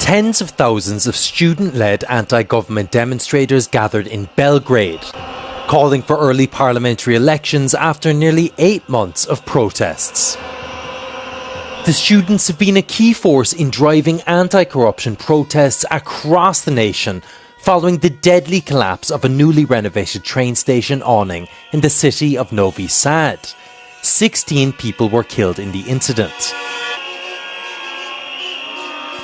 Tens of thousands of student-led anti-government demonstrators gathered in Belgrade, calling for early parliamentary elections after nearly 8 months of protests. The students have been a key force in driving anti-corruption protests across the nation following the deadly collapse of a newly renovated train station awning in the city of Novi Sad. 16 people were killed in the incident.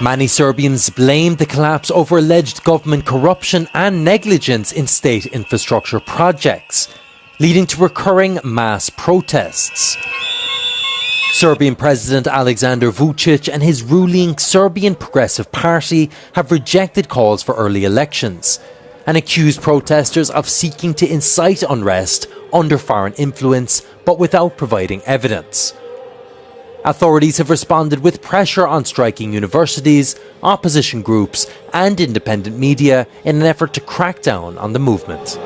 Many Serbians blamed the collapse over alleged government corruption and negligence in state infrastructure projects, leading to recurring mass protests. Serbian President Aleksandar Vučić and his ruling Serbian Progressive Party have rejected calls for early elections and accused protesters of seeking to incite unrest under foreign influence, but without providing evidence. Authorities have responded with pressure on striking universities, opposition groups and independent media in an effort to crack down on the movement.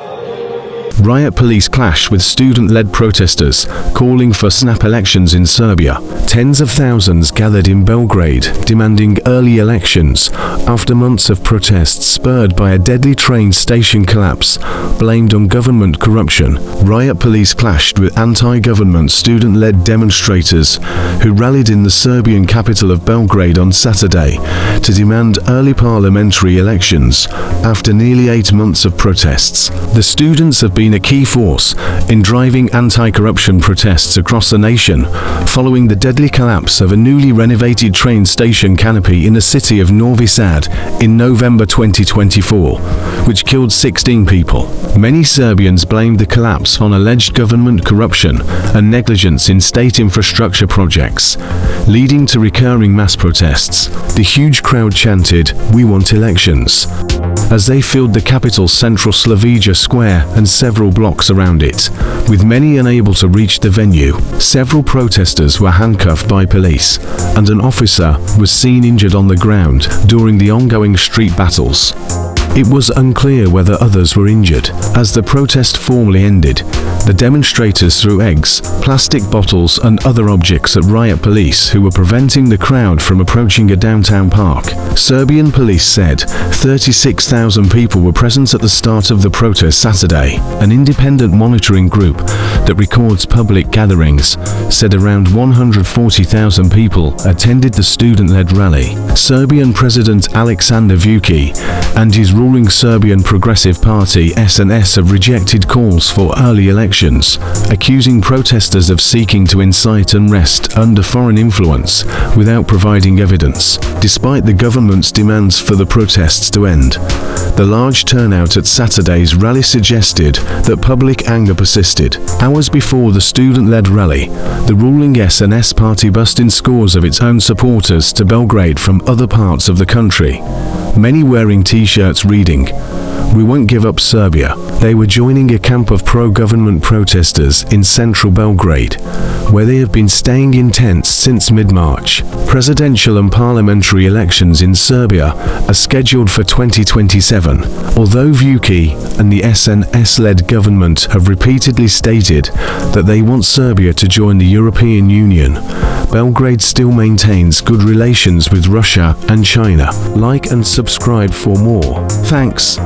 Riot police clash with student-led protesters calling for snap elections in Serbia. Tens of thousands gathered in Belgrade demanding early elections after months of protests spurred by a deadly train station collapse blamed on government corruption. Riot police clashed with anti-government student-led demonstrators who rallied in the Serbian capital of Belgrade on Saturday to demand early parliamentary elections after nearly 8 months of protests. The students have been a key force in driving anti-corruption protests across the nation following the deadly collapse of a newly renovated train station canopy in the city of Novi Sad in November 2024, which killed 16 people. Many Serbians blamed the collapse on alleged government corruption and negligence in state infrastructure projects, leading to recurring mass protests. The huge crowd chanted, "We want elections," as they filled the capital's central Slavica Square and several blocks around it, with many unable to reach the venue. Several protesters were handcuffed by police, and an officer was seen injured on the ground during the ongoing street battles. It was unclear whether others were injured. As the protest formally ended, the demonstrators threw eggs, plastic bottles and other objects at riot police who were preventing the crowd from approaching a downtown park. Serbian police said 36,000 people were present at the start of the protest Saturday. An independent monitoring group that records public gatherings said around 140,000 people attended the student-led rally. Serbian President Aleksandar Vučić and his ruling Serbian Progressive Party SNS have rejected calls for early elections, accusing protesters of seeking to incite unrest under foreign influence without providing evidence. Despite the government's demands for the protests to end, the large turnout at Saturday's rally suggested that public anger persisted. Hours before the student-led rally, the ruling SNS party bussed in scores of its own supporters to Belgrade from other parts of the country, many wearing t-shirts reading, "We won't give up Serbia." They were joining a camp of pro-government protesters in central Belgrade, where they have been staying in tents since mid-March. Presidential and parliamentary elections in Serbia are scheduled for 2027. Although Vučić and the SNS-led government have repeatedly stated that they want Serbia to join the European Union, Belgrade still maintains good relations with Russia and China. Like and subscribe for more. Thanks.